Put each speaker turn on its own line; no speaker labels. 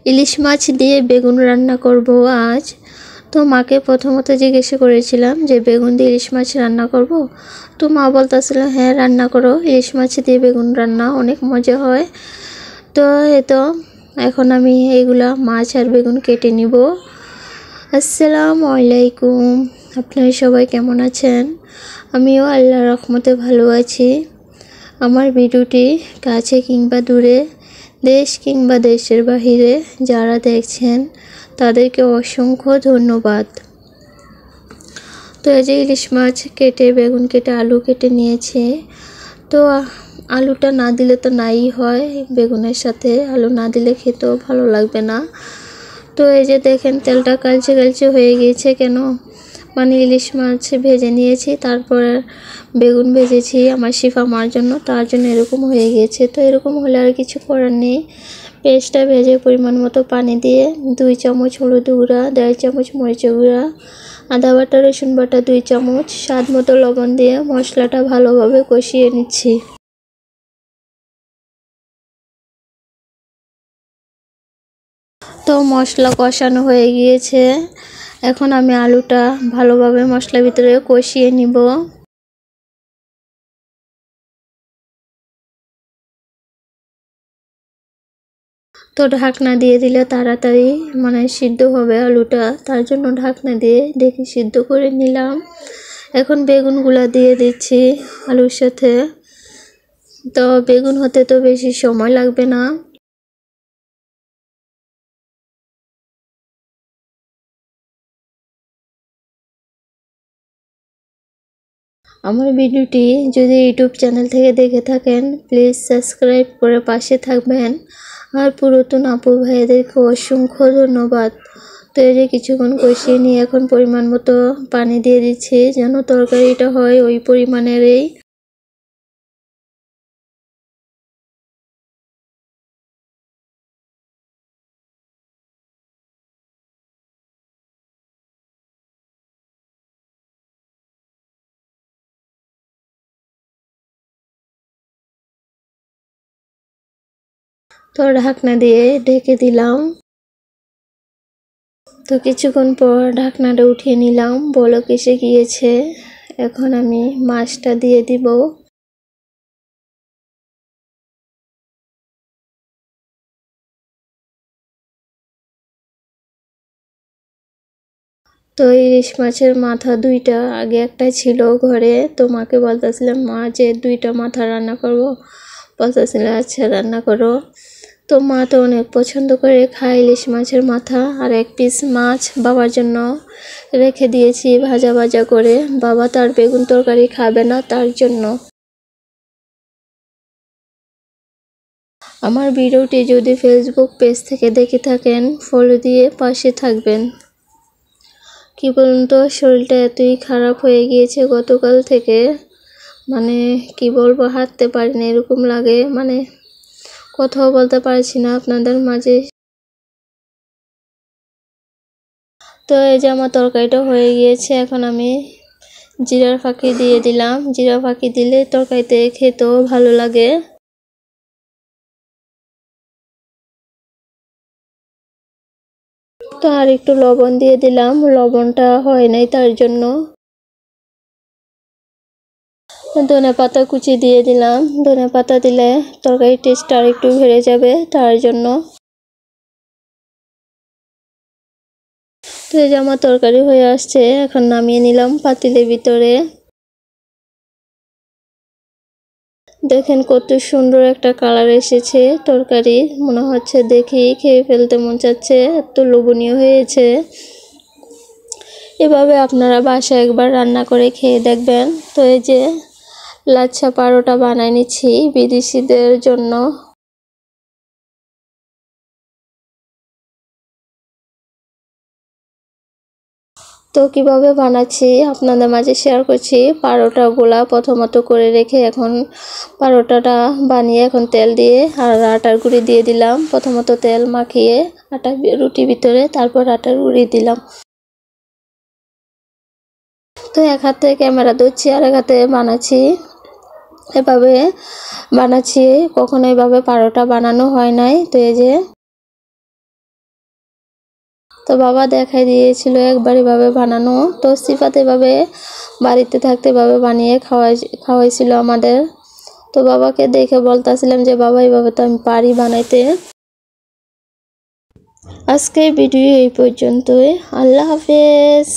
ইলিশ মাছ দিয়ে বেগুন রান্না করব আজ। তো মাকে প্রথমত জিজ্ঞাসা করেছিলাম যে বেগুন দিয়ে ইলিশ মাছ রান্না করব। তো মা বলতেছিল হ্যাঁ রান্না করো, ইলিশ মাছ দিয়ে বেগুন রান্না অনেক মজা হয়। তো এখন আমি এইগুলা মাছ আর বেগুন কেটে নিব। আসসালামু আলাইকুম, আপনারা সবাই কেমন আছেন? আমিও আল্লাহর রহমতে ভালো আছি। আমার ভিডিওটি কাছে কিংবা দূরে, দেশ কিংবা দেশের বাহিরে যারা দেখছেন তাদেরকে অসংখ্য ধন্যবাদ। তো এই যে ইলিশ মাছ কেটে, বেগুন কেটে, আলু কেটে নিয়েছি। তো আলুটা না দিলে তো নাই হয়, বেগুনের সাথে আলু না দিলে খেতেও ভালো লাগবে না। তো এই যে দেখেন তেলটা কালচে কালচে হয়ে গিয়েছে কেন, মানে ইলিশ মাছ ভেজে নিয়েছি, তারপর বেগুন ভেজেছি আমার শিফা মার জন্য, তার জন্য এরকম হয়ে গিয়েছে। তো এরকম হলে আর কিছু করার নেই। পেস্টটা ভেজে পরিমাণ মতো পানি দিয়ে 2 চামচ হলুদ গুঁড়া, 1.5 চামচ মরিচ গুঁড়া, আদা বাটা, রসুন বাটা 2 চামচ, স্বাদ মতো লবণ দিয়ে মশলাটা ভালোভাবে কষিয়ে নিচ্ছি। তো মশলা কষানো হয়ে গিয়েছে, এখন আমি আলুটা ভালোভাবে মশলার ভিতরে কষিয়ে নিব। তো ঢাকনা দিয়ে দিলে তাড়াতাড়ি মানে সিদ্ধ হবে আলুটা, তার জন্য ঢাকনা দিয়ে ঢেকে সিদ্ধ করে নিলাম। এখন বেগুনগুলা দিয়ে দিচ্ছি আলুর সাথে। তো বেগুন হতে তো বেশি সময় লাগবে না। আমার ভিডিওটি যদি ইউটিউব চ্যানেল থেকে দেখে থাকেন প্লিজ সাবস্ক্রাইব করে পাশে থাকবেন। আর পুরাতন আপু ভাইদেরকে অসংখ্য ধন্যবাদ। তো এই যে কিছুক্ষণ কষিয়ে নিয়ে এখন পরিমাণ মতো পানি দিয়ে দিচ্ছি, যেন তরকারিটা হয় ওই পরিমাণেরই। তো ঢাকনা দিয়ে ঢেকে দিলাম। তো কিছুক্ষণ পর ঢাকনাটা উঠিয়ে নিলাম, বলক এসে গিয়েছে। এখন আমি মাছটা দিয়ে দিব। তো ইলিশ মাছের মাথা 2টা, আগে একটা ছিল ঘরে, তো মাকে বলতেছিলাম মা যে 2টা মাথা রান্না করব, বলতেছিল আচ্ছা রান্না করো। তো মা তো অনেক পছন্দ করে খায় ইলিশ মাছের মাথা, আর 1 পিস মাছ বাবার জন্য রেখে দিয়েছি ভাজা ভাজা করে। বাবা তার বেগুন তরকারি খাবে না, তার জন্য। আমার ভিডিওটি যদি ফেসবুক পেজ থেকে দেখে থাকেন ফলো দিয়ে পাশে থাকবেন। কি বলুন তো, শরীরটা এতই খারাপ হয়ে গিয়েছে গতকাল থেকে, মানে কি বলবো, হাঁটতে পারি না এরকম লাগে, মানে কথাও বলতে পারছি না আপনাদের মাঝে। তো এই যে আমার তরকারিটা হয়ে গিয়েছে, এখন আমি জিরার ফাঁকি দিয়ে দিলাম। জিরা ফাঁকি দিলে তরকারিতে খেতেও ভালো লাগে। তো আর একটু লবণ দিয়ে দিলাম, লবণটা হয় নাই তার জন্য। ধনে পাতা কুচি দিয়ে দিলাম, ধনে পাতা দিলে তরকারির টেস্টটা আর একটু বেড়ে যাবে, তার জন্য। তো এই যে আমার তরকারি হয়ে আসছে, এখন নামিয়ে নিলাম পাতিলের ভিতরে। দেখেন কত সুন্দর একটা কালার এসেছে তরকারি, মনে হচ্ছে দেখেই খেয়ে ফেলতে মন চাচ্ছে, এত লোভনীয় হয়েছে। এভাবে আপনারা বাসায় একবার রান্না করে খেয়ে দেখবেন। তো এই যে লাচ্ছা পারোটা বানাই নিচ্ছি বিদেশিদের জন্য। তো কিভাবে বানাচ্ছি আপনাদের মাঝে শেয়ার করছি। পারোটাগুলা প্রথমত করে রেখে এখন পারোটাটা বানিয়ে এখন তেল দিয়ে আর আটার গুঁড়ি দিয়ে দিলাম। প্রথমত তেল মাখিয়ে আটা রুটির ভিতরে, তারপর আটার গুঁড়ি দিলাম। তো এক হাতে ক্যামেরা ধরছি আর এক হাতে বানাচ্ছি, এভাবে বানাচ্ছি। কখনো এভাবে পারোটা বানানো হয় নাই। তো এই যে তো বাবা দেখাই দিয়েছিল একবার এভাবে বানানো। তো সিফাত এভাবে বাড়িতে থাকতে এভাবে বানিয়ে খাওয়াইছিল আমাদের। তো বাবাকে দেখে বলতাছিলাম যে বাবা এভাবে তো আমি পারি বানাইতে। আজকের ভিডিও এই পর্যন্তই। আল্লাহ হাফেজ।